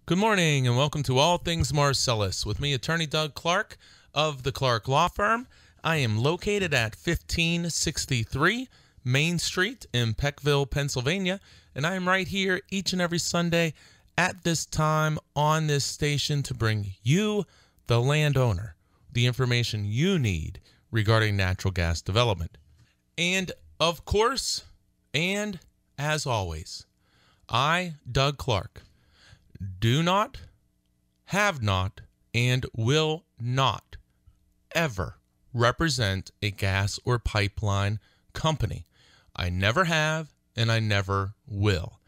Good morning and welcome to All Things Marcellus with me, Attorney Doug Clark of the Clark Law Firm. I am located at 1563 Main Street in Peckville, Pennsylvania, and I am right here each and every Sunday at this time on this station to bring you, the landowner, the information you need regarding natural gas development. And of course, and as always, I, Doug Clark, do not, have not, and will not ever represent a gas or pipeline company. I never have, and I never will.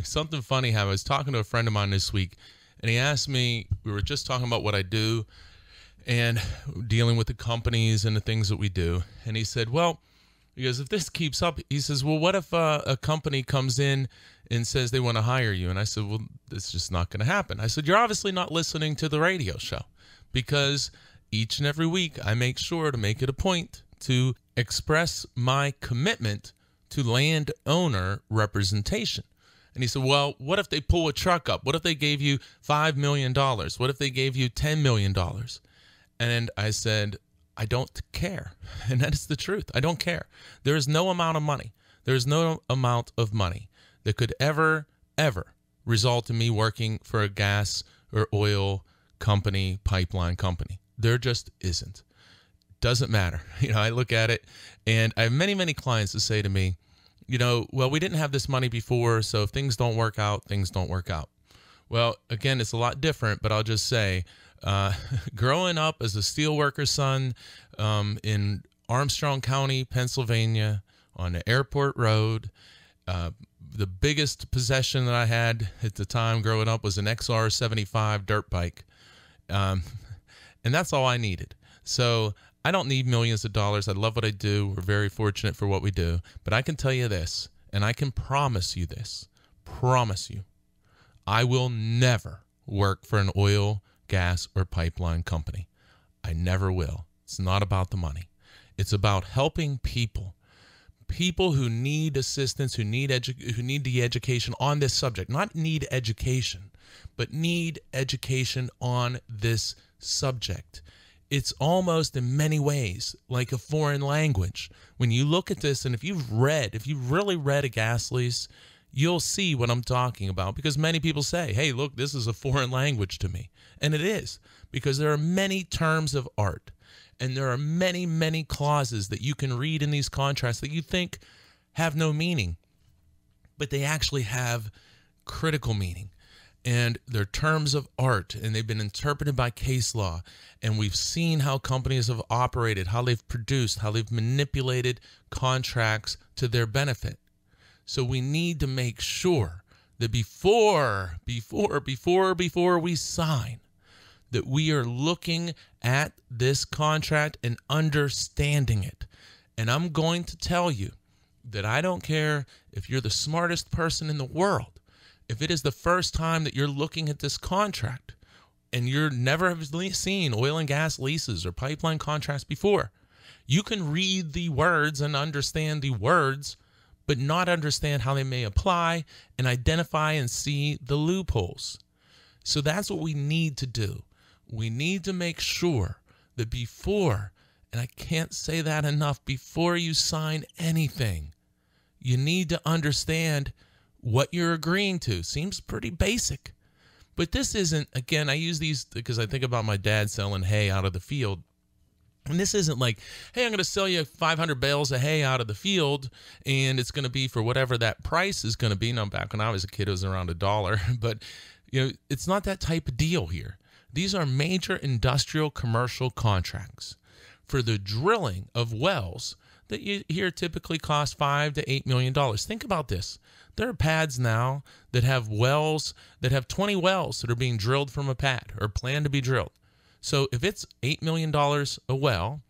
Something funny how I was talking to a friend of mine this week, and he asked me, we were just talking about what I do and dealing with the companies and the things that we do. And he said, well, because if this keeps up, he says, well, what if a company comes in and says they want to hire you? And I said, well, it's just not going to happen. I said, you're obviously not listening to the radio show, because each and every week I make sure to make it a point to express my commitment to landowner representation. And he said, well, what if they pull a truck up? What if they gave you $5 million? What if they gave you $10 million? And I said, I don't care. And that is the truth. I don't care. There is no amount of money. There is no amount of money that could ever result in me working for a gas or oil company, pipeline company. There just isn't. Doesn't matter. I look at it, and I have many clients that say to me, well, we didn't have this money before, so if things don't work out, things don't work out. Well, again, it's a lot different, but I'll just say, growing up as a steelworker son in Armstrong County, Pennsylvania, on the airport road, the biggest possession that I had at the time growing up was an XR75 dirt bike. And that's all I needed. So I don't need millions of dollars. I love what I do. We're very fortunate for what we do. But I can tell you this, and I can promise you this, I will never work for an oil, gas, or pipeline company. I never will. It's not about the money. It's about helping people who need assistance, who need the education on this subject. Not need education, but need education on this subject. It's almost in many ways like a foreign language. When you look at this, and if you've really read a gas lease, you'll see what I'm talking about, because many people say, hey, look, this is a foreign language to me. And it is, because there are many terms of art, and there are many clauses that you can read in these contracts that you think have no meaning, but they actually have critical meaning. And they're terms of art, and they've been interpreted by case law. And we've seen how companies have operated, how they've produced, how they've manipulated contracts to their benefit. So we need to make sure that before we sign, that we are looking at this contract and understanding it. And I'm going to tell you that I don't care if you're the smartest person in the world. If it is the first time that you're looking at this contract and you're never have seen oil and gas leases or pipeline contracts before, you can read the words and understand the words, but not understand how they may apply and identify and see the loopholes. So that's what we need to do. We need to make sure that before, and I can't say that enough, before you sign anything, you need to understand what you're agreeing to. Seems pretty basic. But this isn't, again, I use these because I think about my dad selling hay out of the field. And this isn't like, hey, I'm going to sell you 500 bales of hay out of the field, and it's going to be for whatever that price is going to be. Now, back when I was a kid, it was around $1. But, it's not that type of deal here. These are major industrial commercial contracts for the drilling of wells that you hear typically cost $5 to $8 million. Think about this. There are pads now that have wells, that have 20 wells that are being drilled from a pad or planned to be drilled. So if it's $8 million a well,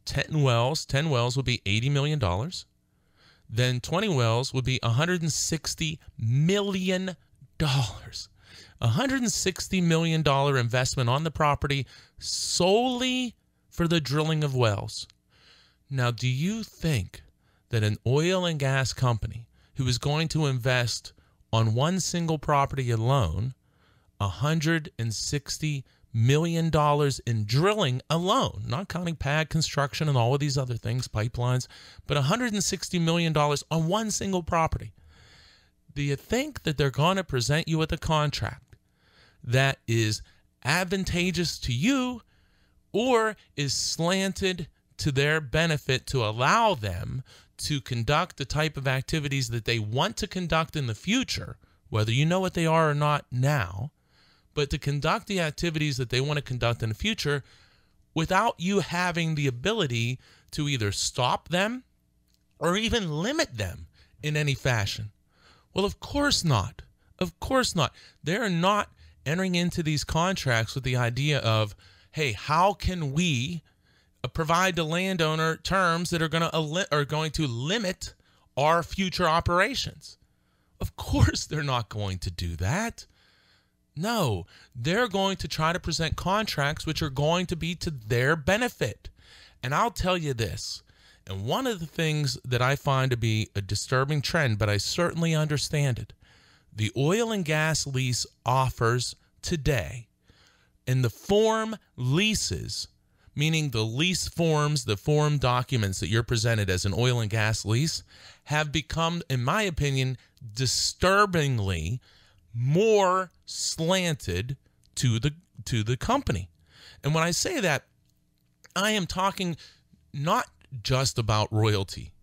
10 wells would be $80 million. Then 20 wells would be $160 million. $160 million investment on the property solely for the drilling of wells. Now, do you think that an oil and gas company who is going to invest on one single property alone $160 million in drilling alone, not counting pad construction and all of these other things, pipelines, but $160 million on one single property. Do you think that they're going to present you with a contract that is advantageous to you or is slanted to their benefit to allow them to conduct the type of activities that they want to conduct in the future, whether you know what they are or not now, but to conduct the activities that they want to conduct in the future without you having the ability to either stop them or even limit them in any fashion? Well, of course not. Of course not. They're not entering into these contracts with the idea of, hey, how can we provide the landowner terms that are going to limit our future operations? Of course they're not going to do that. No, they're going to try to present contracts which are going to be to their benefit. And I'll tell you this, and one of the things that I find to be a disturbing trend, but I certainly understand it, the oil and gas lease offers today in the form leases, meaning the lease forms, the form documents that you're presented as an oil and gas lease, have become, in my opinion, disturbingly more slanted to the company. And when I say that, I am talking not just about royalty,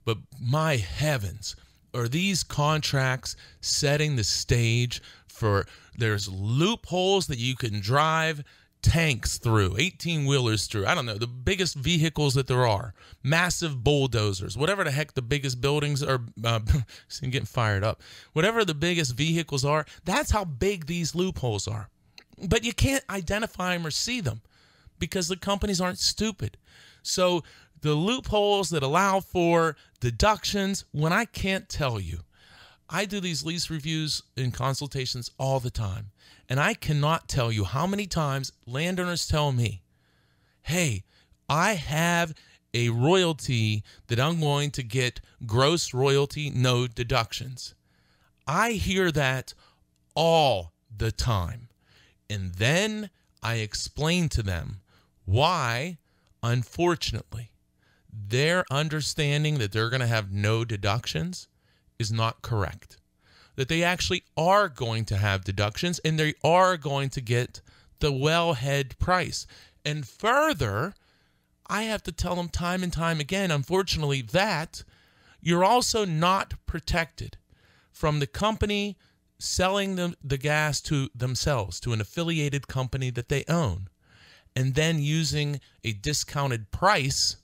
but my heavens, are these contracts setting the stage for, there's loopholes that you can drive tanks through, 18-wheelers through, I don't know, the biggest vehicles that there are, massive bulldozers, whatever the heck the biggest buildings are, I'm getting fired up, whatever the biggest vehicles are, that's how big these loopholes are. But you can't identify them or see them because the companies aren't stupid. So the loopholes that allow for deductions, when I can't tell you, I do these lease reviews and consultations all the time, and I cannot tell you how many times landowners tell me, hey, I have a royalty that I'm going to get gross royalty, no deductions. I hear that all the time. And then I explain to them why, unfortunately, their understanding that they're going to have no deductions is not correct. That they actually are going to have deductions and they are going to get the wellhead price. And further, I have to tell them time and time again, unfortunately, that you're also not protected from the company selling the gas to themselves, to an affiliated company that they own, and then using a discounted price,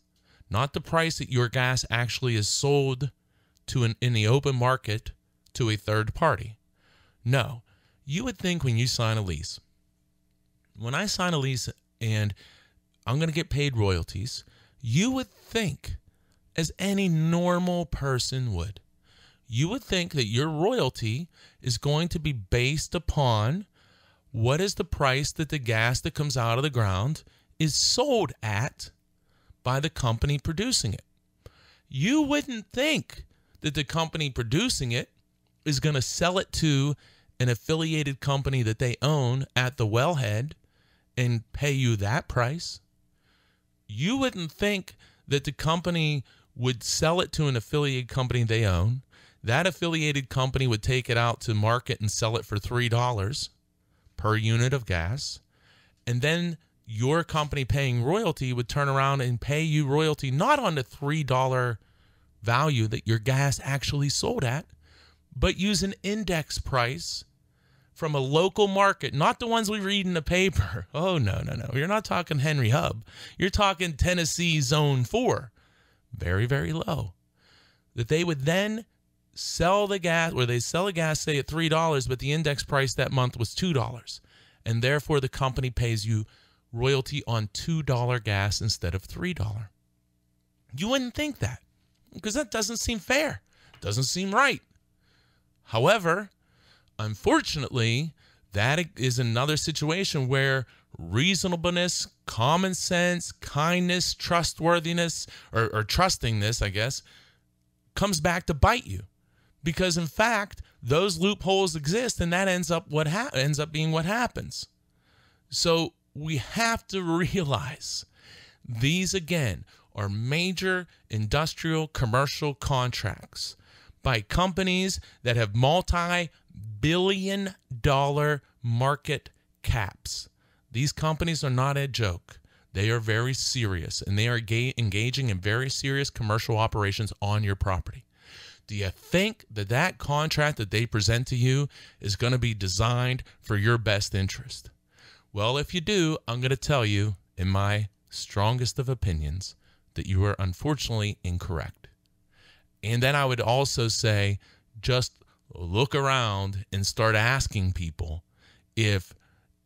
not the price that your gas actually is sold to in the open market to a third party. No, you would think when you sign a lease, when I sign a lease and I'm going to get paid royalties, you would think, as any normal person would, you would think that your royalty is going to be based upon what is the price that the gas that comes out of the ground is sold at by the company producing it. You wouldn't think that the company producing it is going to sell it to an affiliated company that they own at the wellhead and pay you that price. You wouldn't think that the company would sell it to an affiliated company they own. That affiliated company would take it out to market and sell it for $3 per unit of gas. And then your company paying royalty would turn around and pay you royalty not on the $3 value that your gas actually sold at, but use an index price from a local market, not the ones we read in the paper. Oh, no. You're not talking Henry Hub. You're talking Tennessee Zone 4. Very, very low. That they would then sell the gas, or they sell the gas, say, at $3, but the index price that month was $2. And therefore, the company pays you royalty on $2 gas instead of $3. You wouldn't think that, because that doesn't seem fair. Doesn't seem right. However, unfortunately, that is another situation where reasonableness, common sense, kindness, trustworthiness, or trustingness, I guess, comes back to bite you. because in fact, those loopholes exist, and that ends up being what happens. So we have to realize these, again, are major industrial commercial contracts by companies that have multi-billion-dollar market caps. These companies are not a joke. They are very serious, and they are engaging in very serious commercial operations on your property. Do you think that that contract that they present to you is going to be designed for your best interest? Well, if you do, I'm going to tell you, in my strongest of opinions, that you are unfortunately incorrect. And then I would also say, just look around and start asking people if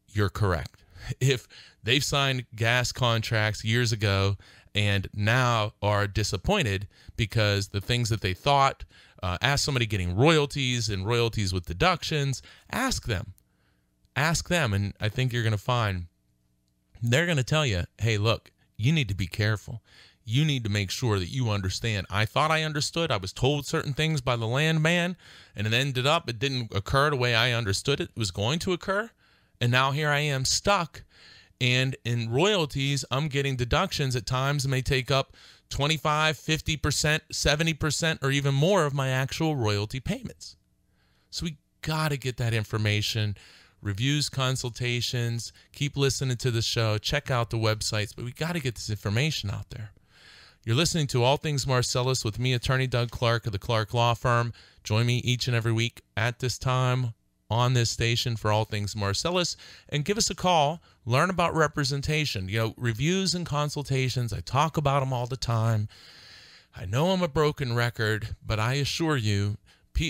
you're correct. If they've signed gas contracts years ago and now are disappointed because the things that they thought, ask somebody getting royalties and royalties with deductions, ask them. Ask them, and I think you're going to find they're going to tell you, hey, look, you need to be careful. You need to make sure that you understand. I thought I understood. I was told certain things by the landman, and it didn't occur the way I understood it was going to occur. And now here I am stuck. And in royalties, I'm getting deductions at times that may take up 25, 50%, 70%, or even more of my actual royalty payments. So we got to get that information. Reviews, consultations, keep listening to the show, check out the websites, but we got to get this information out there. You're listening to All Things Marcellus with me, Attorney Doug Clark of the Clark Law Firm. Join me each and every week at this time on this station for All Things Marcellus, and give us a call. Learn about representation. Reviews and consultations, I talk about them all the time. I know I'm a broken record, but I assure you,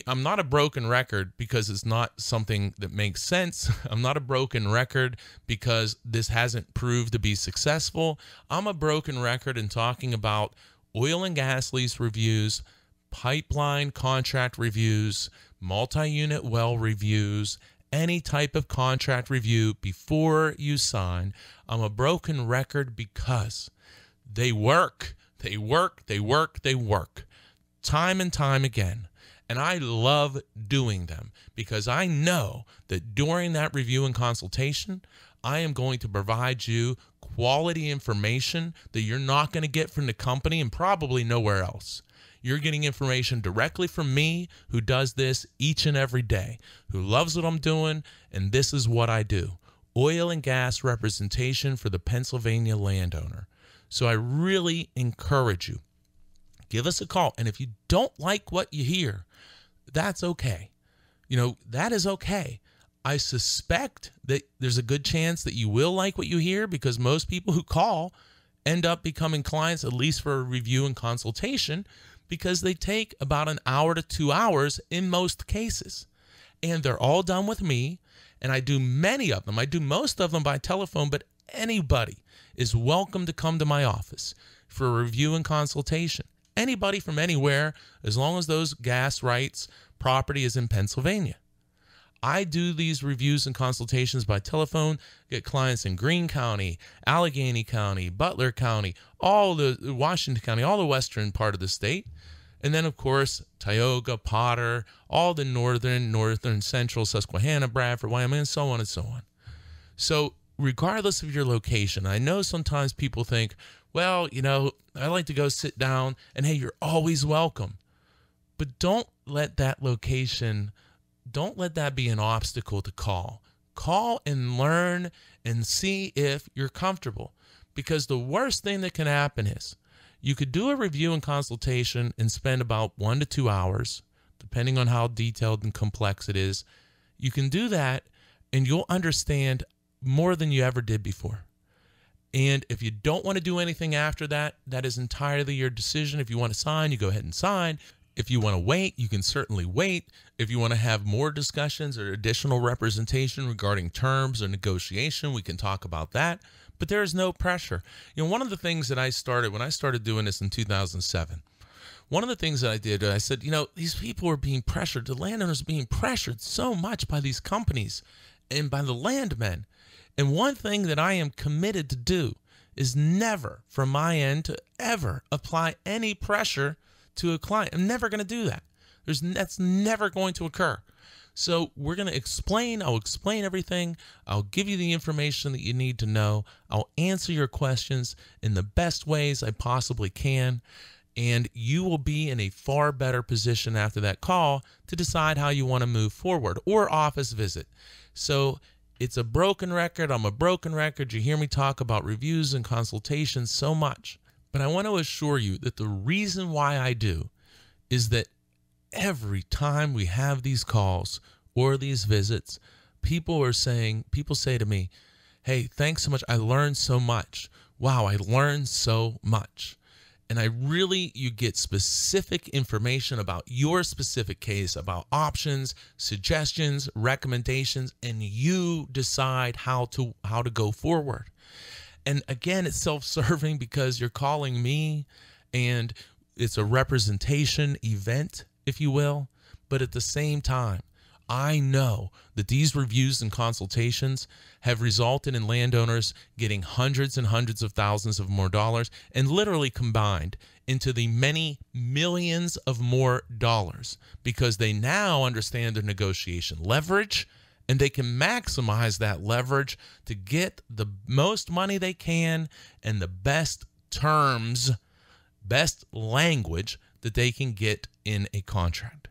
I'm not a broken record because it's not something that makes sense. I'm not a broken record because this hasn't proved to be successful. I'm a broken record in talking about oil and gas lease reviews, pipeline contract reviews, multi-unit well reviews, any type of contract review before you sign. I'm a broken record because they work. They work. Time and time again. And I love doing them because I know that during that review and consultation, I am going to provide you quality information that you're not going to get from the company and probably nowhere else. You're getting information directly from me, who does this each and every day, who loves what I'm doing, and this is what I do. Oil and gas representation for the Pennsylvania landowner. So I really encourage you, give us a call. And if you don't like what you hear, that's okay. That is okay. I suspect that there's a good chance that you will like what you hear because most people who call end up becoming clients, at least for a review and consultation, because they take about an hour to 2 hours in most cases. And they're all done with me, and I do many of them. I do most of them by telephone, but anybody is welcome to come to my office for a review and consultation. Anybody from anywhere, as long as those gas rights property is in Pennsylvania. I do these reviews and consultations by telephone, get clients in Greene County, Allegheny County, Butler County, all the Washington County, all the western part of the state. And then, of course, Tioga, Potter, all the northern, central, Susquehanna, Bradford, Wyoming, and so on and so on. So regardless of your location, I know sometimes people think, well, I like to go sit down, and hey, you're always welcome. But don't let that location, don't let that be an obstacle to call. Call and learn and see if you're comfortable. Because the worst thing that can happen is you could do a review and consultation and spend about 1 to 2 hours, depending on how detailed and complex it is. You can do that, and you'll understand more than you ever did before. And if you don't want to do anything after that, that is entirely your decision. If you want to sign, you go ahead and sign. If you want to wait, you can certainly wait. If you want to have more discussions or additional representation regarding terms or negotiation, we can talk about that. But there is no pressure. One of the things that when I started doing this in 2007, one of the things that I did, I said, these people are being pressured. The landowners are being pressured so much by these companies and by the landmen. And one thing that I am committed to do is never, from my end, to ever apply any pressure to a client. I'm never going to do that. That's never going to occur. So we're going to explain. I'll explain everything. I'll give you the information that you need to know. I'll answer your questions in the best ways I possibly can. And you will be in a far better position after that call to decide how you want to move forward, or office visit. So it's a broken record. I'm a broken record. You hear me talk about reviews and consultations so much. But I want to assure you that the reason why I do is that every time we have these calls or these visits, people say to me, hey, thanks so much. I learned so much. Wow, I learned so much. And you get specific information about your specific case, about options, suggestions, recommendations, and you decide how to go forward. And again, it's self-serving because you're calling me, and it's a representation event, if you will. But at the same time, I know that these reviews and consultations have resulted in landowners getting hundreds and hundreds of thousands of more dollars, and literally combined into the many millions of more dollars, because they now understand their negotiation leverage, and they can maximize that leverage to get the most money they can and the best terms, best language that they can get in a contract.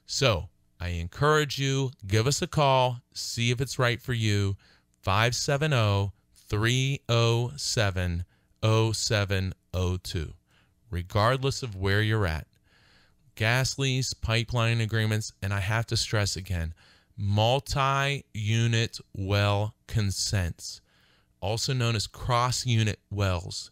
So I encourage you, give us a call, see if it's right for you, 570-307-0702, regardless of where you're at. Gas lease, pipeline agreements, and I have to stress again, multi-unit well consents, also known as cross-unit wells.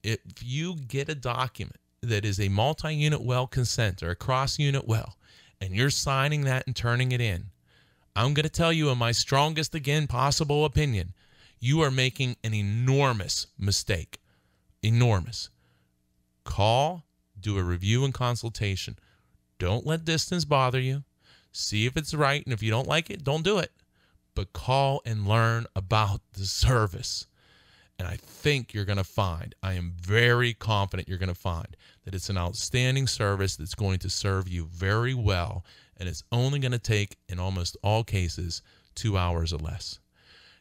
If you get a document that is a multi-unit well consent or a cross-unit well, and you're signing that and turning it in, I'm going to tell you, in my strongest, again, possible opinion, you are making an enormous mistake. Enormous. Call, do a review and consultation. Don't let distance bother you. See if it's right, and if you don't like it, don't do it. But call and learn about the service. And I think you're going to find, I am very confident you're going to find that it's an outstanding service that's going to serve you very well, and it's only going to take, in almost all cases, 2 hours or less.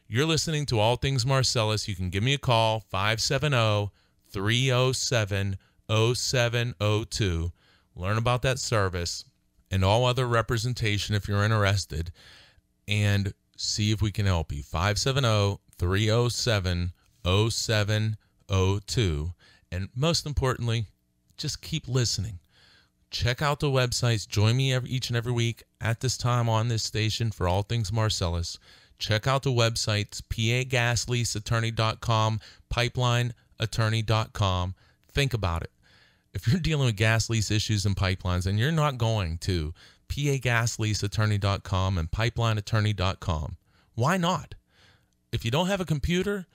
You're listening to All Things Marcellus. You can give me a call, 570-307-0702. Learn about that service and all other representation if you're interested, and see if we can help you. 570-307-0702. And most importantly, just keep listening. Check out the websites. Join me each and every week at this time on this station for All Things Marcellus. Check out the websites, pagasleaseattorney.com, pipelineattorney.com. Think about it. If you're dealing with gas lease issues and pipelines, and you're not going to pagasleaseattorney.com and pipelineattorney.com, why not? If you don't have a computer,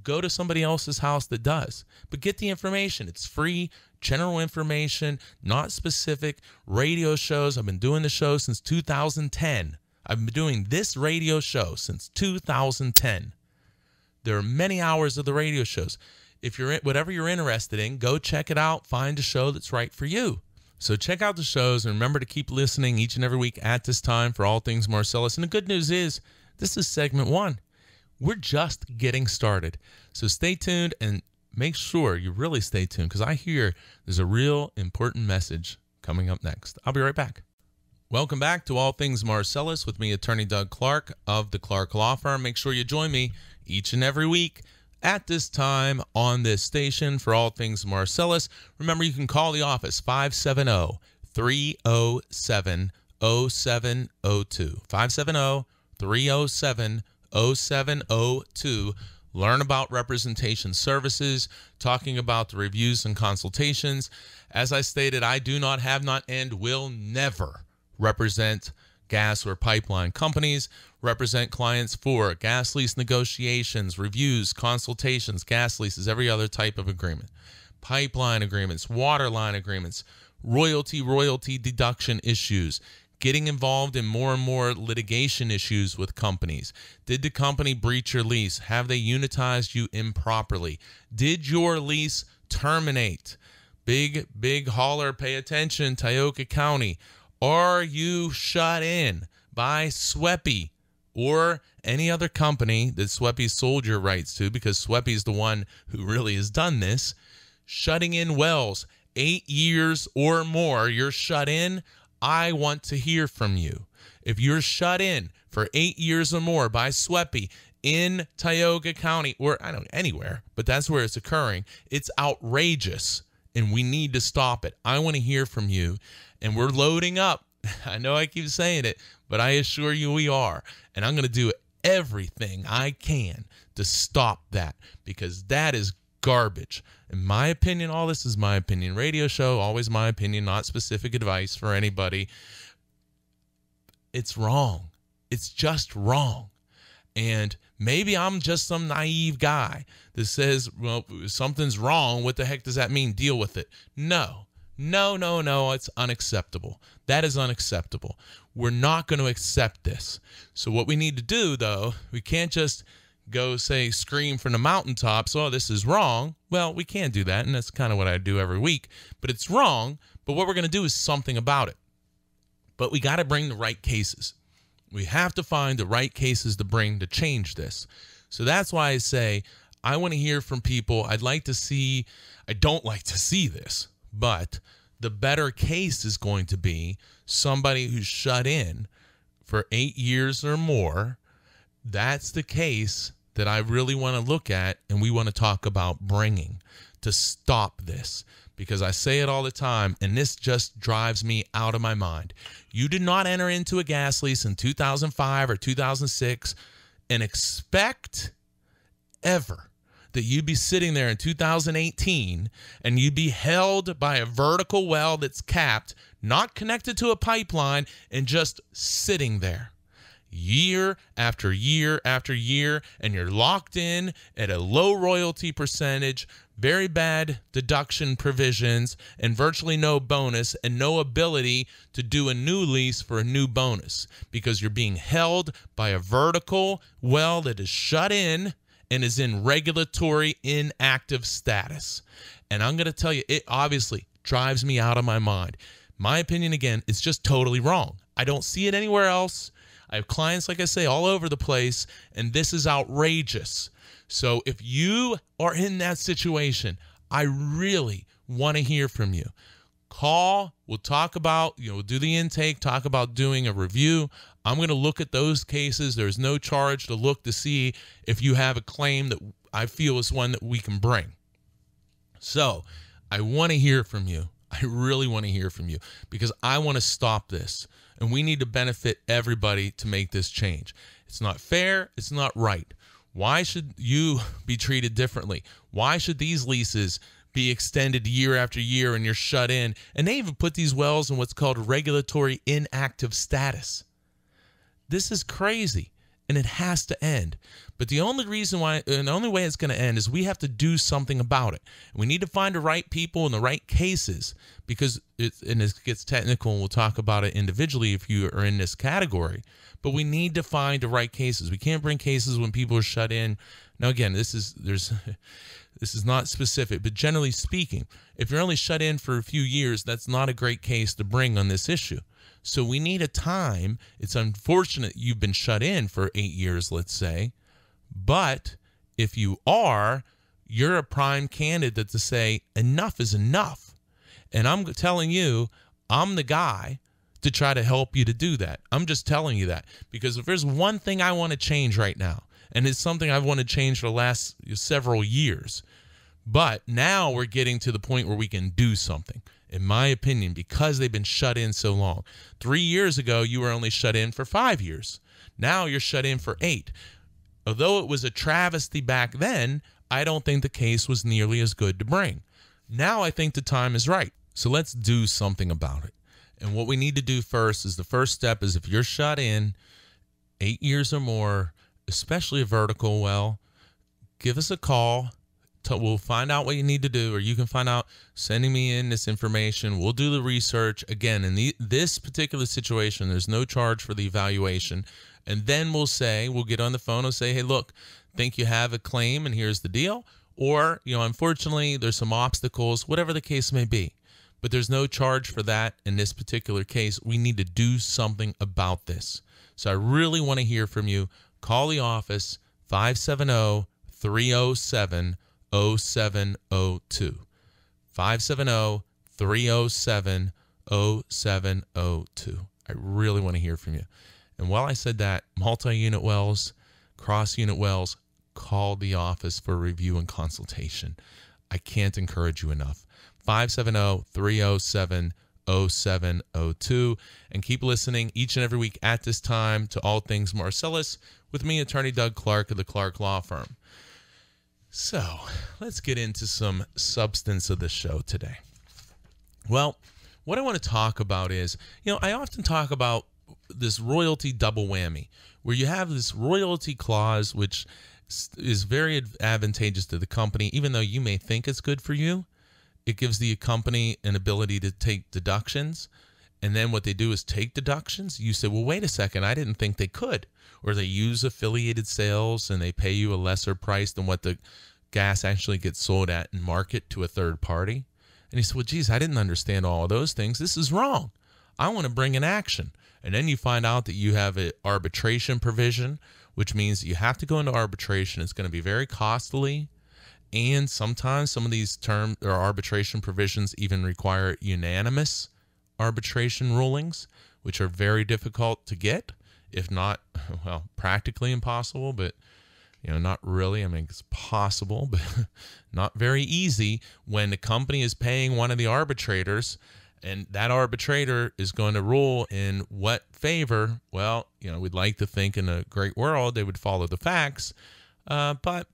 go to somebody else's house that does. But get the information. It's free, general information, not specific. Radio shows. I've been doing the show since 2010. I've been doing this radio show since 2010. There are many hours of the radio shows. If you're whatever you're interested in, go check it out. Find a show that's right for you. So check out the shows, and remember to keep listening each and every week at this time for All Things Marcellus. And the good news is, this is segment 1. We're just getting started. So stay tuned, and make sure you really stay tuned, because I hear there's a real important message coming up next. I'll be right back. Welcome back to All Things Marcellus with me, Attorney Doug Clark of the Clark Law Firm. Make sure you join me each and every week at this time on this station for All Things Marcellus. Remember, you can call the office, 570-307-0702. 570-307-0702. Learn about representation services, talking about the reviews and consultations. As I stated, I do not, have not, and will never represent gas or pipeline companies. Represent clients for gas lease negotiations, reviews, consultations, gas leases, every other type of agreement. Pipeline agreements, water line agreements, royalty deduction issues, getting involved in more and more litigation issues with companies. Did the company breach your lease? Have they unitized you improperly? Did your lease terminate? Big holler, pay attention, Tioga County. Are you shut in by SWEPI or any other company that SWEPI sold your rights to, because SWEPI is the one who really has done this, shutting in wells 8 years or more? You're shut in. I want to hear from you. If you're shut in for 8 years or more by SWEPI in Tioga County, or I don't know, anywhere, but that's where it's occurring, it's outrageous, and we need to stop it. I want to hear from you, and we're loading up. I know I keep saying it, but I assure you we are, and I'm going to do everything I can to stop that, because that is garbage. In my opinion, all this is my opinion. Radio show, always my opinion, not specific advice for anybody. It's wrong. It's just wrong. And maybe I'm just some naive guy that says, well, something's wrong. What the heck does that mean? Deal with it. No. It's unacceptable. That is unacceptable. We're not going to accept this. So what we need to do, though, we can't just go say, scream from the mountaintops, oh, this is wrong. Well, we can't do that, and that's kind of what I do every week. But it's wrong, but what we're going to do is something about it. But we got to bring the right cases. We have to find the right cases to bring to change this. So that's why I say I want to hear from people. I don't like to see this, but the better case is going to be somebody who's shut in for 8 years or more. That's the case that I really want to look at, and we want to talk about bringing to stop this. Because I say it all the time, and this just drives me out of my mind. You did not enter into a gas lease in 2005 or 2006 and expect ever that you'd be sitting there in 2018 and you'd be held by a vertical well that's capped, not connected to a pipeline, and just sitting there year after year after year, and you're locked in at a low royalty percentage, very bad deduction provisions, and virtually no bonus, and no ability to do a new lease for a new bonus, because you're being held by a vertical well that is shut in and is in regulatory inactive status. And I'm going to tell you, it obviously drives me out of my mind. My opinion, again, is just totally wrong. I don't see it anywhere else. I have clients, like I say, all over the place, and this is outrageous. So if you are in that situation, I really want to hear from you. Call. We'll talk about, we'll do the intake, talk about doing a review. I'm going to look at those cases. There's no charge to look to see if you have a claim that I feel is one that we can bring. So I want to hear from you. I really want to hear from you, because I want to stop this. And we need to benefit everybody to make this change. It's not fair. It's not right. Why should you be treated differently? Why should these leases be extended year after year and you're shut in? And they even put these wells in what's called regulatory inactive status. This is crazy, and it has to end. But the only reason why, and the only way it's going to end, is we have to do something about it. We need to find the right people in the right cases, because it gets technical, and we'll talk about it individually if you are in this category. But we need to find the right cases. We can't bring cases when people are shut in. Now, again, this is not specific, but generally speaking, if you're only shut in for a few years, that's not a great case to bring on this issue. So we need a time. It's unfortunate you've been shut in for 8 years, let's say. But if you are, you're a prime candidate to say enough is enough. And I'm telling you, I'm the guy to try to help you to do that. I'm just telling you that, because if there's one thing I want to change right now, and it's something I've wanted to change for the last several years, but now we're getting to the point where we can do something, in my opinion, because they've been shut in so long. 3 years ago, you were only shut in for 5 years. Now you're shut in for 8. Although it was a travesty back then, I don't think the case was nearly as good to bring. Now I think the time is right. So let's do something about it. And what we need to do first is, the first step is, if you're shut in 8 years or more, especially a vertical well, give us a call. We'll find out what you need to do, or you can find out sending me in this information. We'll do the research. Again, in this particular situation, there's no charge for the evaluation. And then we'll get on the phone and say, hey, look, think you have a claim, and here's the deal. Or, unfortunately, there's some obstacles, whatever the case may be. but there's no charge for that in this particular case. We need to do something about this. So I really want to hear from you. Call the office, 570-307-0702. 570-307-0702. I really want to hear from you. And while I said that, multi-unit wells, cross-unit wells, call the office for review and consultation. I can't encourage you enough. 570-307-0702. And keep listening each and every week at this time to All Things Marcellus with me, Attorney Doug Clark of the Clark Law Firm. So let's get into some substance of the show today. Well, what I want to talk about is, I often talk about this royalty double whammy, where you have this royalty clause, which is very advantageous to the company, even though you may think it's good for you. It gives the company an ability to take deductions. And then what they do is take deductions. You say, well, wait a second, I didn't think they could. Or they use affiliated sales and they pay you a lesser price than what the gas actually gets sold at in market to a third party. And he said, well, geez, I didn't understand all of those things. This is wrong. I want to bring an action. And then you find out that you have an arbitration provision, which means you have to go into arbitration. It's going to be very costly. And sometimes some of these term or arbitration provisions even require unanimous arbitration rulings, which are very difficult to get, if not, well, practically impossible, but not really. I mean, it's possible, but not very easy when the company is paying one of the arbitrators, and that arbitrator is going to rule in what favor. Well, we'd like to think in a great world they would follow the facts, but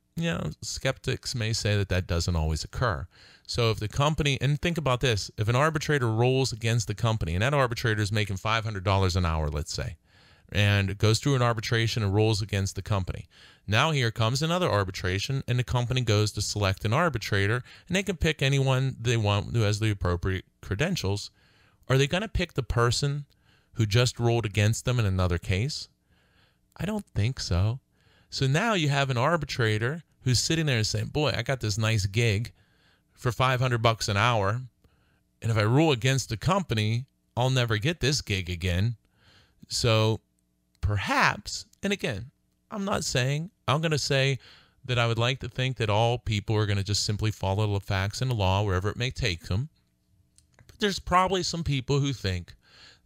skeptics may say that doesn't always occur. So if the company, and think about this, if an arbitrator rules against the company, and that arbitrator is making $500 an hour, let's say, and goes through an arbitration and rules against the company. Now here comes another arbitration, and the company goes to select an arbitrator, and they can pick anyone they want who has the appropriate credentials. Are they going to pick the person who just ruled against them in another case? I don't think so. So now you have an arbitrator who's sitting there and saying, boy, I got this nice gig for $500 an hour, and if I rule against the company, I'll never get this gig again. So perhaps, and again, I'm going to say that I would like to think that all people are going to just simply follow the facts and the law wherever it may take them. But there's probably some people who think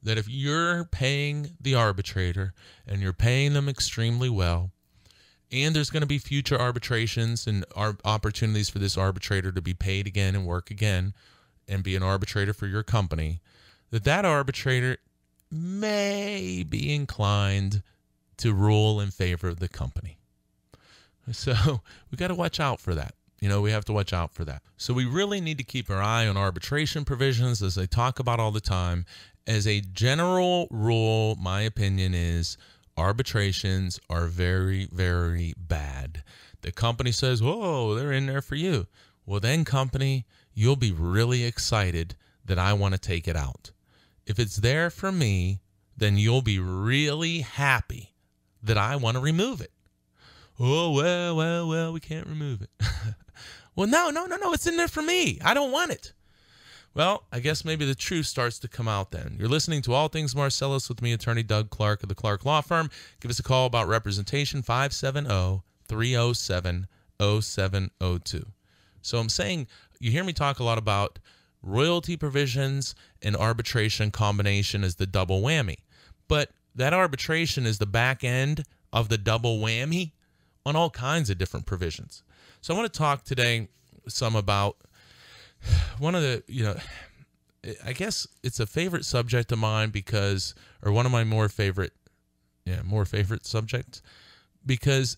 that if you're paying the arbitrator and you're paying them extremely well, and there's going to be future arbitrations and opportunities for this arbitrator to be paid again and work again and be an arbitrator for your company, that arbitrator may be inclined to rule in favor of the company. So we got to watch out for that. We have to watch out for that. So we really need to keep our eye on arbitration provisions, as I talk about all the time. As a general rule, my opinion is arbitrations are very, very bad. The company says, whoa, they're in there for you. Well, then, company, you'll be really excited that I want to take it out. If it's there for me, then you'll be really happy that I want to remove it. Oh, well, we can't remove it. Well, no, it's in there for me. I don't want it. Well, I guess maybe the truth starts to come out then. You're listening to All Things Marcellus with me, Attorney Doug Clark of the Clark Law Firm. Give us a call about representation, 570-307-0702. So I'm saying, you hear me talk a lot about royalty provisions and arbitration combination as the double whammy. But that arbitration is the back end of the double whammy on all kinds of different provisions. So I want to talk today some about one of the, I guess it's a favorite subject of mine or one of my more favorite subjects, because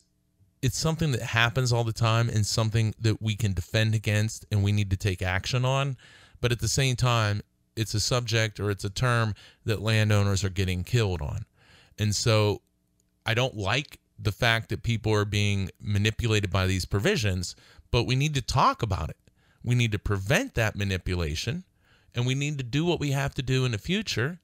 it's something that happens all the time and something that we can defend against and we need to take action on. But at the same time, it's a subject or it's a term that landowners are getting killed on. And so I don't like the fact that people are being manipulated by these provisions, but we need to talk about it. We need to prevent that manipulation, and we need to do what we have to do in the future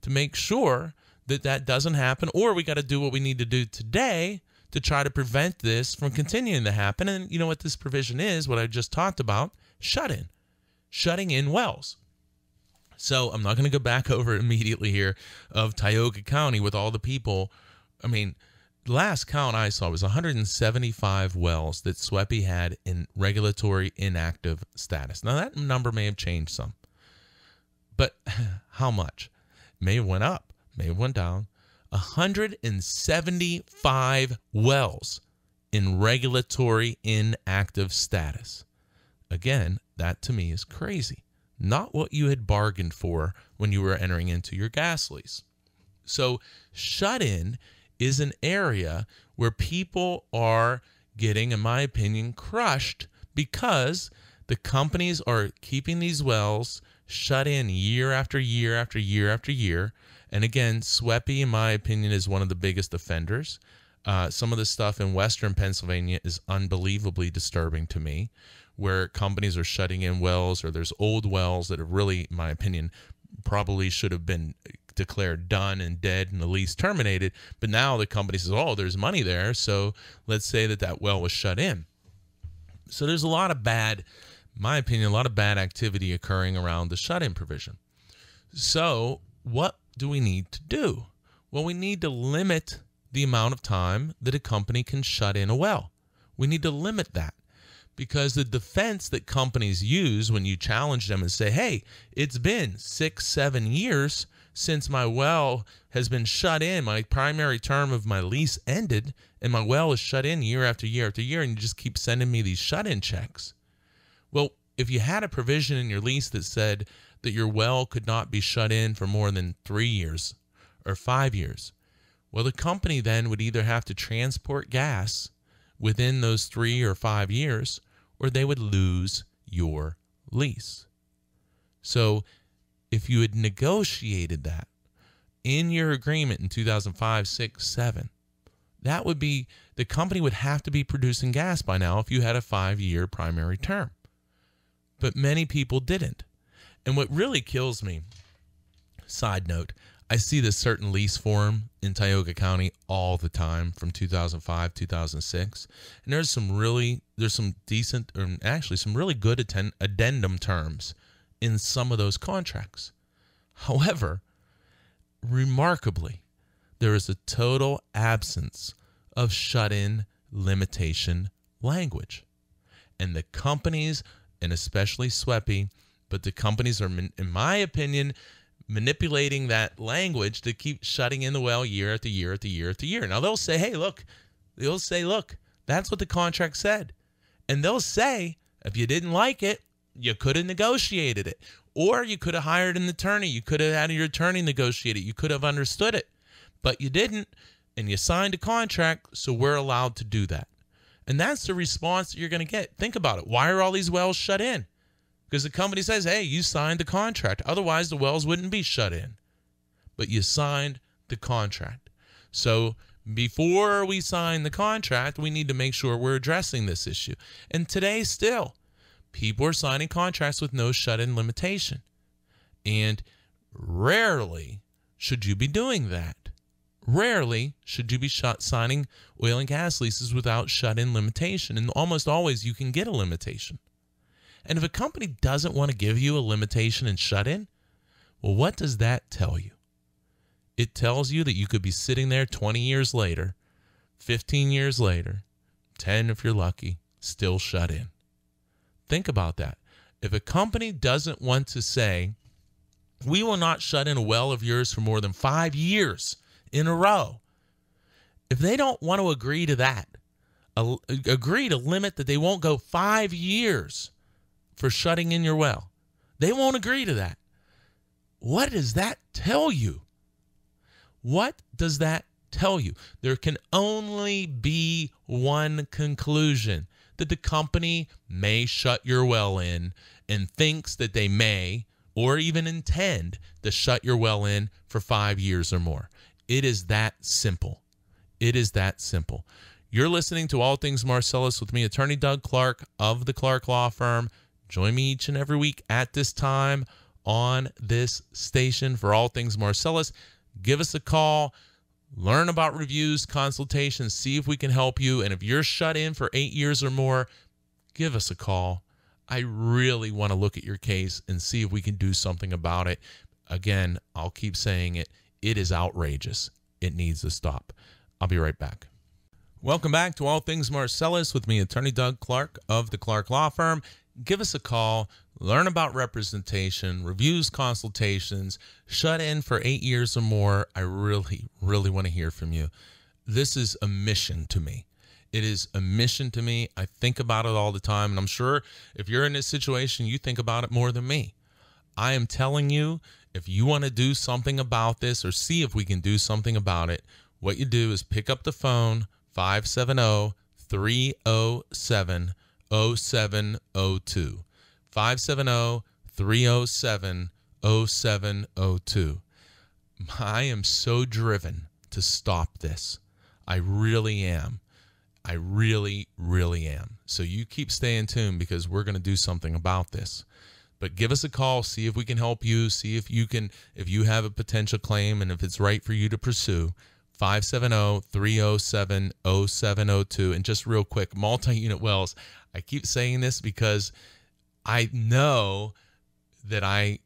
to make sure that doesn't happen, or we got to do what we need to do today to try to prevent this from continuing to happen. And you know what this provision is, what I just talked about? Shutting in wells. So I'm not going to go back over immediately here of Tioga County with all the people. I mean, the last count I saw was 175 wells that SWEPI had in regulatory inactive status. Now, that number may have changed some, but how much? May have went up, may have went down. 175 wells in regulatory inactive status. Again, that to me is crazy. Not what you had bargained for when you were entering into your gas lease. So shut-in is an area where people are getting, in my opinion, crushed because the companies are keeping these wells shut in year after year after year after year. And again, SWEPI, in my opinion, is one of the biggest offenders. Some of the stuff in western Pennsylvania is unbelievably disturbing to me, where companies are shutting in wells, or there's old wells that have really, in my opinion, probably should have been declared done and dead and the lease terminated. But now the company says, oh, there's money there, so let's say that well was shut in. So there's a lot of bad, in my opinion, a lot of bad activity occurring around the shut-in provision. So what do we need to do? Well, we need to limit the amount of time that a company can shut in a well. We need to limit that, because the defense that companies use when you challenge them and say, hey, it's been 6-7 years since my well has been shut in, my primary term of my lease ended, and my well is shut in year after year after year, and you just keep sending me these shut-in checks. Well, if you had a provision in your lease that said that your well could not be shut in for more than 3 years or 5 years, well, the company then would either have to transport gas within those 3 or 5 years, or they would lose your lease. So if you had negotiated that in your agreement in 2005, 6, 7, that would be, the company would have to be producing gas by now if you had a 5-year primary term. But many people didn't. And what really kills me, side note, I see this certain lease form in Tioga County all the time from 2005, 2006. And there's some decent, or actually some really good addendum terms in some of those contracts. However, remarkably, there is a total absence of shut-in limitation language. And the companies, and especially SWEPI, but the companies are, in my opinion, manipulating that language to keep shutting in the well year after year after year after year. Now they'll say, hey, look, that's what the contract said. And they'll say, if you didn't like it, you could have negotiated it. Or you could have hired an attorney. You could have had your attorney negotiate it. You could have understood it. But you didn't, and you signed a contract, so we're allowed to do that. And that's the response that you're going to get. Think about it. Why are all these wells shut in? Because the company says, hey, you signed the contract. Otherwise, the wells wouldn't be shut in. But you signed the contract. So before we sign the contract, we need to make sure we're addressing this issue. And today still, people are signing contracts with no shut-in limitation. And rarely should you be doing that. Rarely should you be signing oil and gas leases without shut-in limitation. And almost always you can get a limitation. And if a company doesn't want to give you a limitation and shut-in, well, what does that tell you? It tells you that you could be sitting there 20 years later, 15 years later, 10 if you're lucky, still shut in. Think about that. If a company doesn't want to say, we will not shut in a well of yours for more than 5 years in a row, if they don't want to agree to that, agree to limit that they won't go 5 years for shutting in your well, they won't agree to that. What does that tell you? What does that tell you? There can only be one conclusion, that the company may shut your well in and thinks that they may or even intend to shut your well in for 5 years or more. It is that simple. It is that simple. You're listening to All Things Marcellus with me, Attorney Doug Clark of the Clark Law Firm. Join me each and every week at this time on this station for All Things Marcellus. Give us a call. Learn about reviews, consultations, see if we can help you. And if you're shut in for 8 years or more, give us a call. I really want to look at your case and see if we can do something about it. Again, I'll keep saying it. It is outrageous. It needs to stop. I'll be right back. Welcome back to All Things Marcellus with me, Attorney Doug Clark of the Clark Law Firm. Give us a call, learn about representation, reviews, consultations, shut in for 8 years or more. I really, really want to hear from you. This is a mission to me. It is a mission to me. I think about it all the time, and I'm sure if you're in this situation, you think about it more than me. I am telling you, if you want to do something about this or see if we can do something about it, what you do is pick up the phone, 570-307-0702. 570-307-0702. I am so driven to stop this. I really am. I really, really am. So you keep staying tuned because we're going to do something about this. But give us a call, see if we can help you, see if you have a potential claim and if it's right for you to pursue. 570-307-0702. And just real quick, multi-unit wells. I keep saying this because I know that I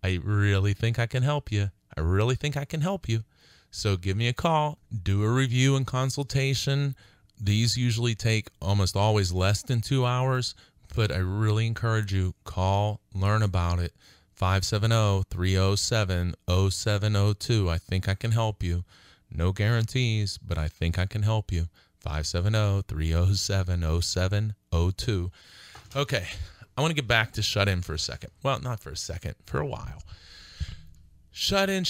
really think I can help you. I really think I can help you. So give me a call, do a review and consultation. These usually take almost always less than 2 hours, but I really encourage you, call, learn about it. 570-307-0702. I think I can help you. No guarantees, but I think I can help you. 570-307-0702. Okay, I want to get back to shut-in for a second. Well, not for a second, for a while. Shut-in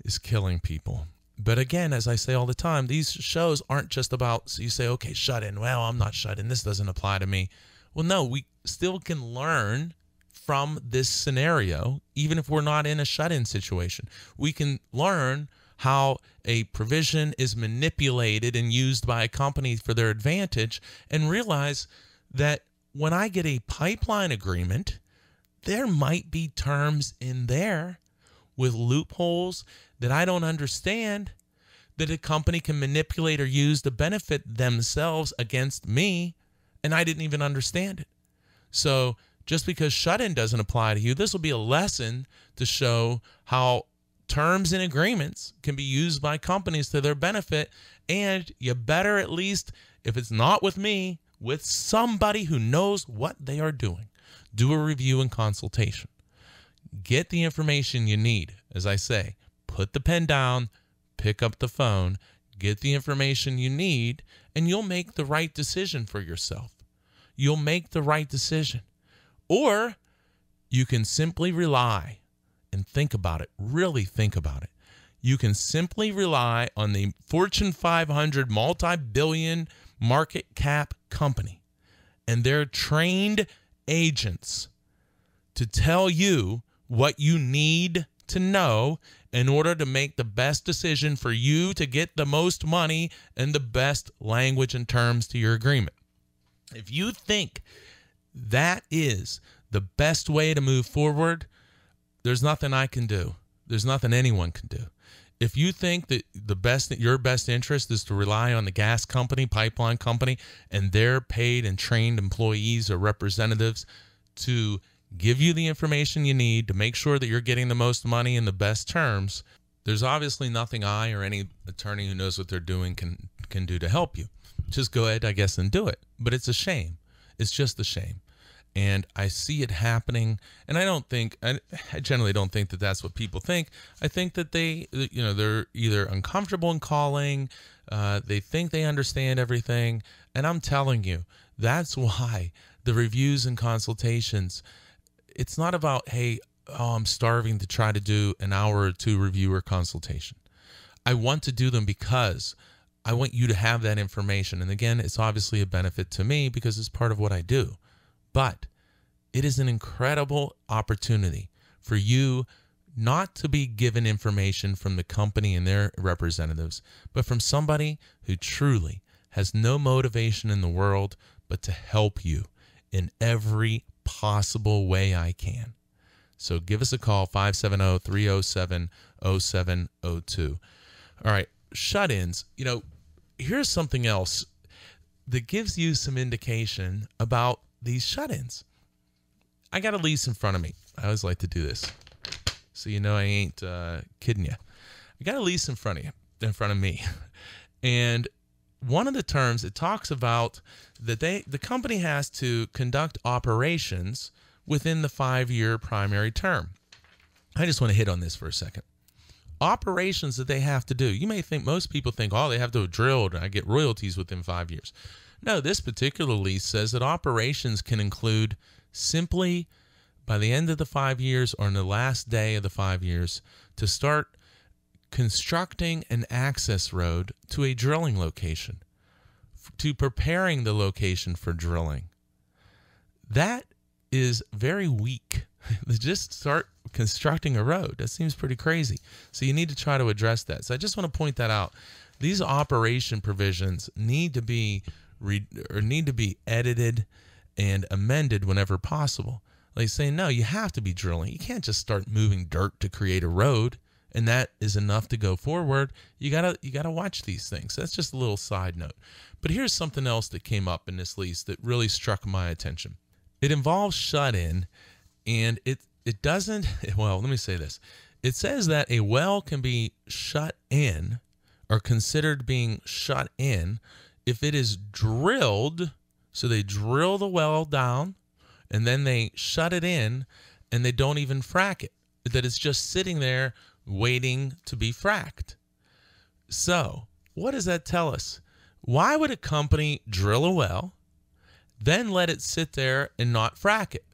is killing people. But again, as I say all the time, these shows aren't just about, so you say, okay, shut-in. Well, I'm not shut-in. This doesn't apply to me. Well, no, we still can learn from this scenario, even if we're not in a shut-in situation. We can learn how a provision is manipulated and used by a company for their advantage and realize that when I get a pipeline agreement, there might be terms in there with loopholes that I don't understand that a company can manipulate or use to benefit themselves against me, and I didn't even understand it. So just because shut-in doesn't apply to you, this will be a lesson to show how terms and agreements can be used by companies to their benefit, and you better at least, if it's not with me, with somebody who knows what they are doing. Do a review and consultation. Get the information you need. As I say, put the pen down, pick up the phone, get the information you need, and you'll make the right decision for yourself. You'll make the right decision. Or you can simply rely and think about it, really think about it. You can simply rely on the Fortune 500 multi-billion market cap company and their trained agents to tell you what you need to know in order to make the best decision for you to get the most money and the best language and terms to your agreement. If you think that is the best way to move forward, there's nothing I can do. There's nothing anyone can do. If you think that your best interest is to rely on the gas company, pipeline company, and their paid and trained employees or representatives to give you the information you need to make sure that you're getting the most money and the best terms, there's obviously nothing I or any attorney who knows what they're doing can do to help you. Just go ahead, I guess, and do it. But it's a shame. It's just a shame. And I see it happening, and I generally don't think that that's what people think. I think that they're either uncomfortable in calling, they think they understand everything, and I'm telling you, that's why the reviews and consultations, it's not about, hey, I'm starving to try to do an hour or two review or consultation. I want to do them because I want you to have that information. And again, it's obviously a benefit to me because it's part of what I do. But it is an incredible opportunity for you not to be given information from the company and their representatives, but from somebody who truly has no motivation in the world but to help you in every possible way I can. So give us a call, 570-307-0702. All right, shut-ins. Here's something else. that gives you some indication about these shut-ins. I got a lease in front of me. I always like to do this, so you know I ain't kidding you. I got a lease in front of me, and one of the terms, it talks about that the company has to conduct operations within the 5-year primary term. I just want to hit on this for a second. Operations that they have to do. You may think, most people think, oh, they have to have drilled and I get royalties within 5 years. No, this particular lease says that operations can include simply by the end of the 5 years or on the last day of the 5 years to start constructing an access road to a drilling location, to preparing the location for drilling. That is very weak. Just start constructing a road. That seems pretty crazy. So you need to try to address that. So I just want to point that out. These operation provisions need to be edited and amended whenever possible. Like saying, no, you have to be drilling. You can't just start moving dirt to create a road, and that is enough to go forward. You gotta watch these things. That's just a little side note. But here's something else that came up in this lease that really struck my attention. It involves shut-in, and it doesn't, well, let me say this. It says that a well can be shut in or considered being shut in if it is drilled. So they drill the well down and then they shut it in and they don't even frack it. That it's just sitting there waiting to be fracked. So what does that tell us? Why would a company drill a well, then let it sit there and not frack it?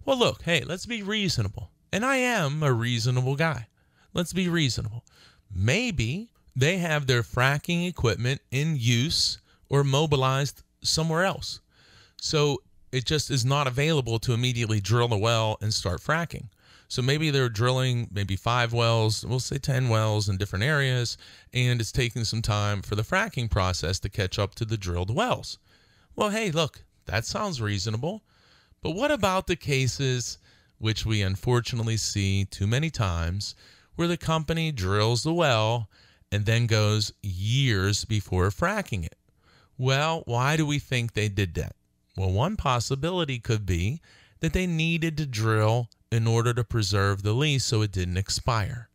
Well, look, hey, let's be reasonable. And I am a reasonable guy. Let's be reasonable. Maybe they have their fracking equipment in use or mobilized somewhere else. So it just is not available to immediately drill a well and start fracking. So maybe they're drilling maybe 5 wells, we'll say 10 wells in different areas, and it's taking some time for the fracking process to catch up to the drilled wells. Well, hey, look, that sounds reasonable. But what about the cases which we unfortunately see too many times where the company drills the well and then goes years before fracking it? Well, why do we think they did that? Well, one possibility could be that they needed to drill in order to preserve the lease so it didn't expire.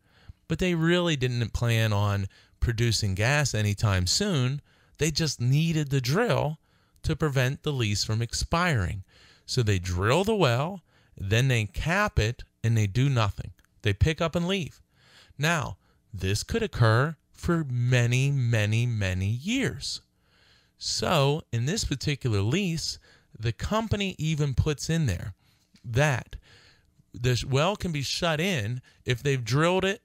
But they really didn't plan on producing gas anytime soon. They just needed the drill to prevent the lease from expiring. So they drill the well, then they cap it, and they do nothing. They pick up and leave. Now, this could occur for many, many, many years. So, in this particular lease, the company even puts in there that this well can be shut in if they've drilled it,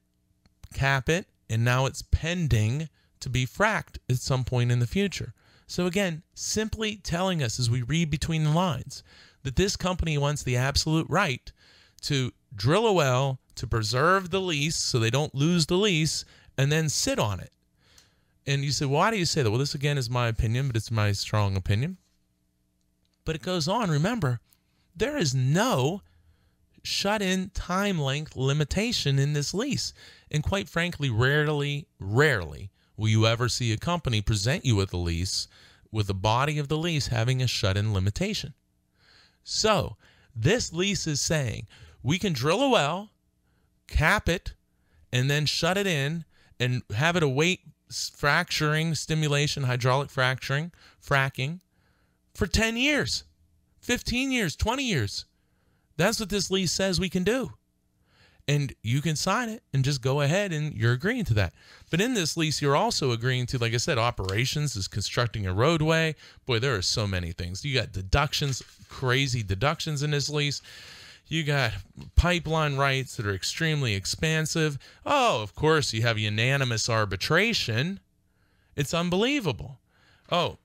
cap it, and now it's pending to be fracked at some point in the future. So again, simply telling us as we read between the lines that this company wants the absolute right to drill a well, to preserve the lease so they don't lose the lease, and then sit on it. And you say, why do you say that? Well, this again is my opinion, but it's my strong opinion. But it goes on. Remember, there is no shut-in time length limitation in this lease. And quite frankly, rarely will you ever see a company present you with a lease with the body of the lease having a shut-in limitation. So this lease is saying we can drill a well, cap it, and then shut it in and have it await fracturing, stimulation, hydraulic fracturing, fracking for 10 years, 15 years, 20 years. That's what this lease says we can do. And you can sign it and just go ahead and you're agreeing to that. But in this lease, you're also agreeing to, like I said, operations is constructing a roadway. Boy, there are so many things. You got deductions, crazy deductions in this lease. You got pipeline rights that are extremely expansive. Oh, of course, you have unanimous arbitration. It's unbelievable. Oh,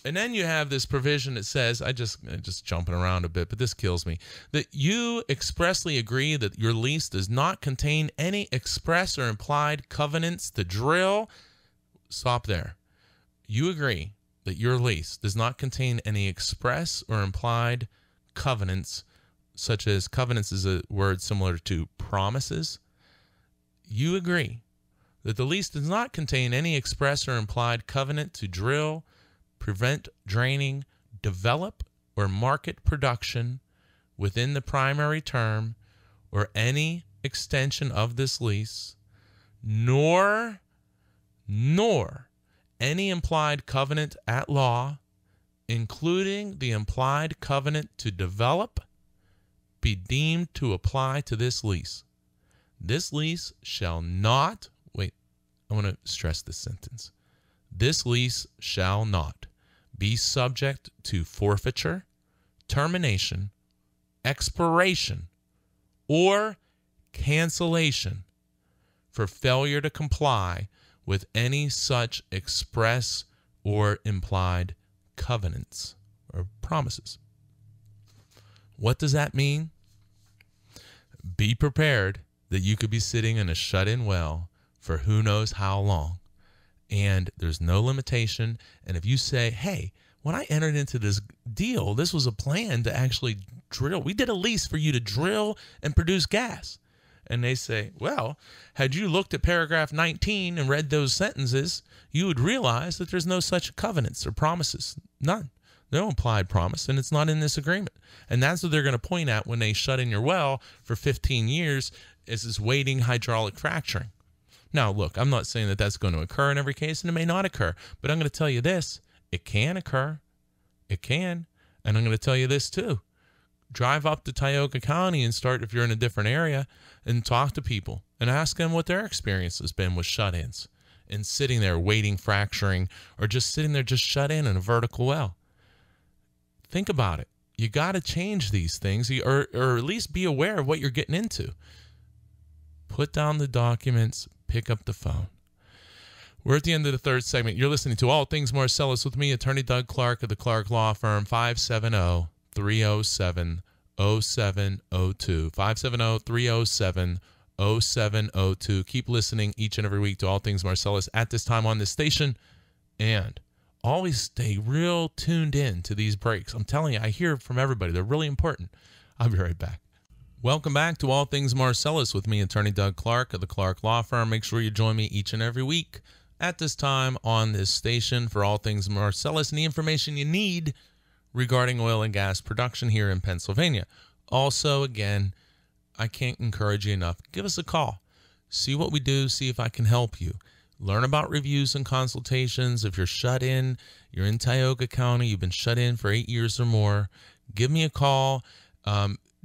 and then you have this provision that says, I'm just jumping around a bit, but this kills me, that you expressly agree that your lease does not contain any express or implied covenants to drill. Stop there. You agree that your lease does not contain any express or implied covenants, such as covenants is a word similar to promises. You agree that the lease does not contain any express or implied covenant to drill, prevent draining, develop, or market production within the primary term or any extension of this lease, nor any implied covenant at law, including the implied covenant to develop, be deemed to apply to this lease. This lease shall not, wait, I want to stress this sentence. This lease shall not be subject to forfeiture, termination, expiration, or cancellation for failure to comply with any such express or implied covenants or promises. What does that mean? Be prepared that you could be sitting in a shut-in well for who knows how long, and there's no limitation. And if you say, hey, when I entered into this deal, this was a plan to actually drill. We did a lease for you to drill and produce gas. And they say, well, had you looked at paragraph 19 and read those sentences, you would realize that there's no such covenants or promises. None. No implied promise, and it's not in this agreement. And that's what they're going to point at when they shut in your well for 15 years is this waiting hydraulic fracturing. Now, look, I'm not saying that that's going to occur in every case, and it may not occur. But I'm going to tell you this. It can occur. It can. And I'm going to tell you this, too. Drive up to Tioga County and start, if you're in a different area, and talk to people and ask them what their experience has been with shut-ins and sitting there waiting, fracturing, or just sitting there just shut in a vertical well. Think about it. You got to change these things or at least be aware of what you're getting into. Put down the documents, pick up the phone. We're at the end of the third segment. You're listening to All Things Marcellus with me, Attorney Doug Clark of the Clark Law Firm, 570-307-0702. 570-307-0702. Keep listening each and every week to All Things Marcellus at this time on this station. And always stay real tuned in to these breaks. I'm telling you, I hear from everybody. They're really important. I'll be right back. Welcome back to All Things Marcellus with me, Attorney Doug Clark of the Clark Law Firm. Make sure you join me each and every week at this time on this station for All Things Marcellus and the information you need regarding oil and gas production here in Pennsylvania. Also, again, I can't encourage you enough. Give us a call. See what we do. See if I can help you. Learn about reviews and consultations. If you're shut in, you're in Tioga County, you've been shut in for 8 years or more, give me a call.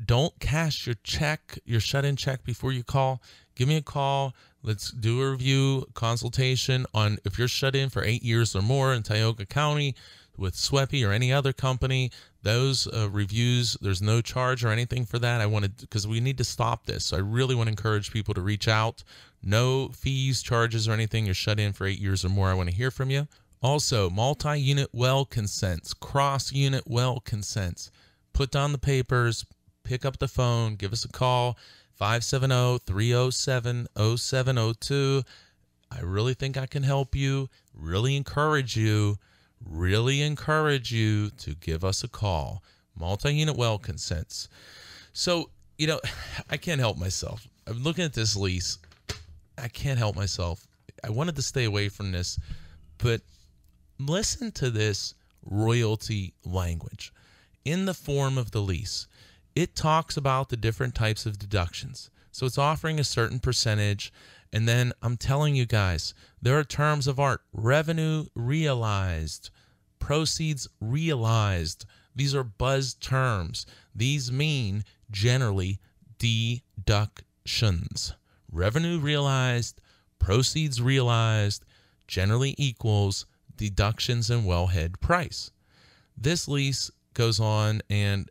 Don't cash your check, your shut-in check before you call. Give me a call. Let's do a review consultation on if you're shut in for 8 years or more in Tioga County with SWEPI or any other company. Those reviews, there's no charge or anything for that. Because we need to stop this. So I really want to encourage people to reach out. No fees, charges, or anything. You're shut in for 8 years or more. I want to hear from you. Also, multi-unit well consents, cross-unit well consents. Put down the papers. Pick up the phone, give us a call, 570-307-0702. I really think I can help you, really encourage you to give us a call. Multi-unit well consents. So, I can't help myself. I'm looking at this lease. I can't help myself. I wanted to stay away from this, but listen to this royalty language in the form of the lease. It talks about the different types of deductions. So it's offering a certain percentage. And then I'm telling you guys, there are terms of art. Revenue realized, proceeds realized. These are buzz terms. These mean generally deductions. Revenue realized, proceeds realized, generally equals deductions and wellhead price. This lease goes on, and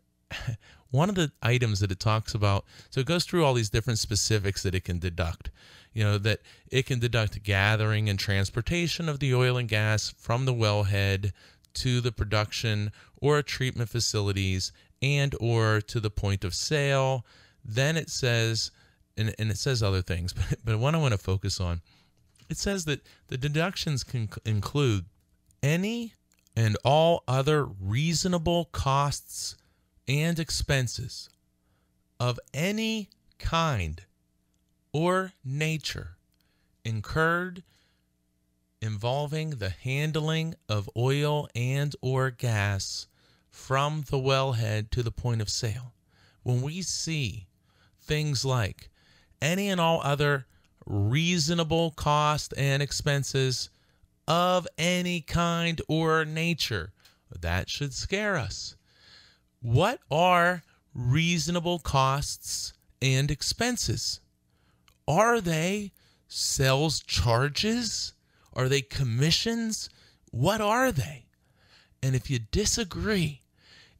one of the items that it talks about, so it goes through all these different specifics that it can deduct. That it can deduct gathering and transportation of the oil and gas from the wellhead to the production or treatment facilities and or to the point of sale. Then it says, and it says other things, but what I want to focus on, it says that the deductions can include any and all other reasonable costs and expenses of any kind or nature incurred involving the handling of oil and or gas from the wellhead to the point of sale. When we see things like any and all other reasonable cost and expenses of any kind or nature, that should scare us. What are reasonable costs and expenses? Are they sales charges? Are they commissions? What are they? And if you disagree,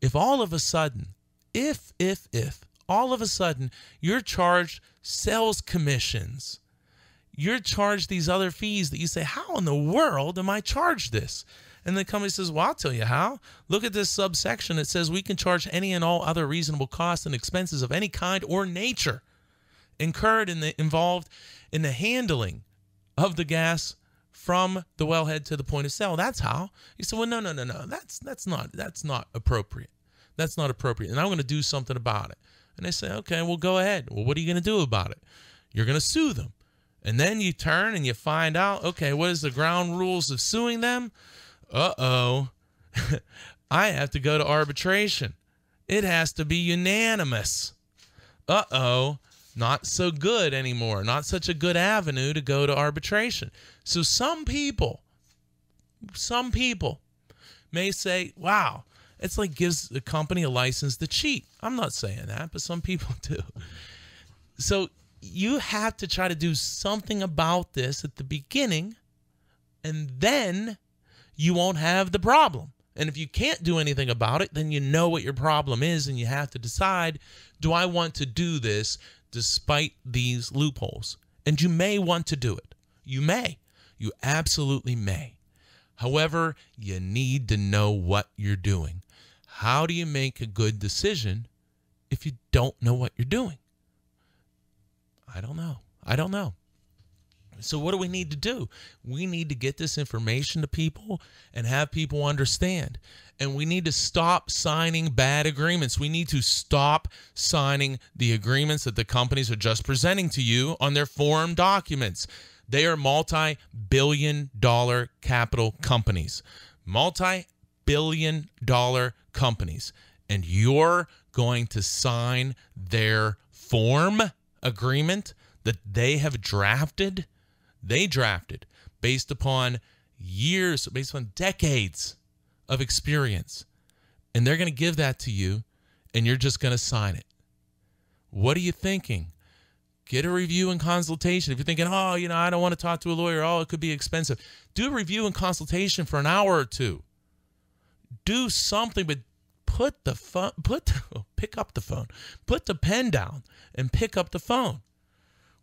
if all of a sudden, if all of a sudden you're charged sales commissions, you're charged these other fees that you say, how in the world am I charged this? And the company says, well, I'll tell you how. Look at this subsection. It says we can charge any and all other reasonable costs and expenses of any kind or nature incurred involved in the handling of the gas from the wellhead to the point of sale. That's how. You say, well, no. That's not appropriate. That's not appropriate. And I'm going to do something about it. And they say, okay, well, go ahead. Well, what are you going to do about it? You're going to sue them. And then you turn and you find out, okay, what is the ground rules of suing them? Uh-oh. I have to go to arbitration. It has to be unanimous. Uh-oh. Not so good anymore. Not such a good avenue to go to arbitration. So some people may say, wow, it's like gives the company a license to cheat. I'm not saying that, but some people do. So you have to try to do something about this at the beginning, and then you won't have the problem. And if you can't do anything about it, then you know what your problem is, and you have to decide, do I want to do this despite these loopholes? And you may want to do it. You may. You absolutely may. However, you need to know what you're doing. How do you make a good decision if you don't know what you're doing? I don't know. So what do we need to do? We need to get this information to people and have people understand. And we need to stop signing bad agreements. We need to stop signing the agreements that the companies are just presenting to you on their form documents. They are multi-billion-dollar capital companies. Multi-billion-dollar companies. And you're going to sign their form agreement that they have drafted. They drafted based upon years, based on decades of experience. And they're going to give that to you, and you're just going to sign it. What are you thinking? Get a review and consultation. If you're thinking, oh, I don't want to talk to a lawyer. Oh, it could be expensive. Do a review and consultation for an hour or two. Do something, but pick up the phone. Put the pen down and pick up the phone.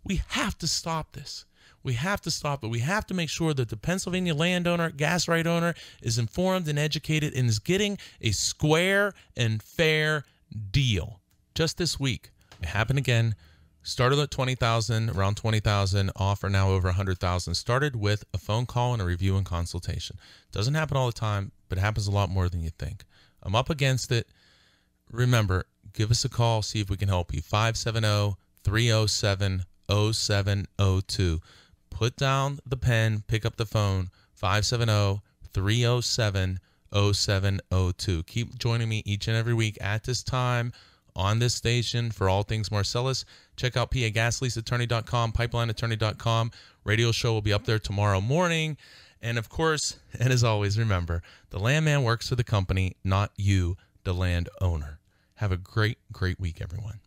We have to stop this. We have to stop it. We have to make sure that the Pennsylvania landowner, gas right owner, is informed and educated and is getting a square and fair deal. Just this week, it happened again. Started at $20,000, around $20,000, offer now over $100,000. Started with a phone call and a review and consultation. Doesn't happen all the time, but it happens a lot more than you think. I'm up against it. Remember, give us a call, see if we can help you. 570-307-0702. Put down the pen, pick up the phone, 570-307-0702. Keep joining me each and every week at this time on this station for all things Marcellus. Check out PAGasleaseattorney.com, pipelineattorney.com. Radio show will be up there tomorrow morning. And of course, and as always, remember, the landman works for the company, not you, the landowner. Have a great, great week, everyone.